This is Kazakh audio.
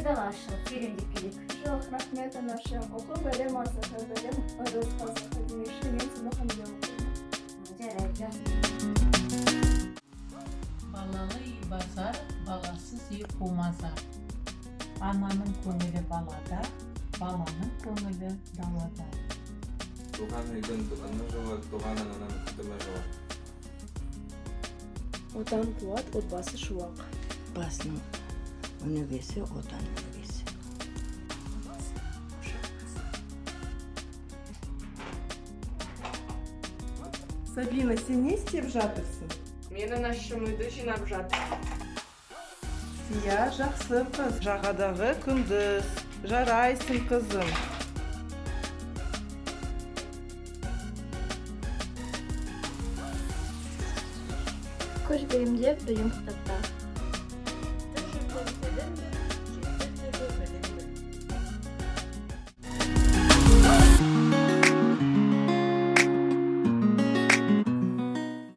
дагы ашыгып тереңдеп келек. Жоқ, рахмет анашым. Оқу білім, асыға білім, ырыс қазыққа демекші, мен сені қымды оқимын. Жарайды. Балалы үй базар, баласыз үй қумазар. Ананың көңілі балада, баланың көңілі далада. Туған үйдің тұқымы жоғат, туған ананың күтімі жоғат. Отан қуат, отбасы шуақ. Басның өнөгесі, отан өнөгесі. Сабина, сен не істеп жатырсың? Мен анашым үйді жинап жатыр. Сия жақсы қыз. Жағадағы күндіз. Жарайсың қызым. Көш бөлімде білім кітапта.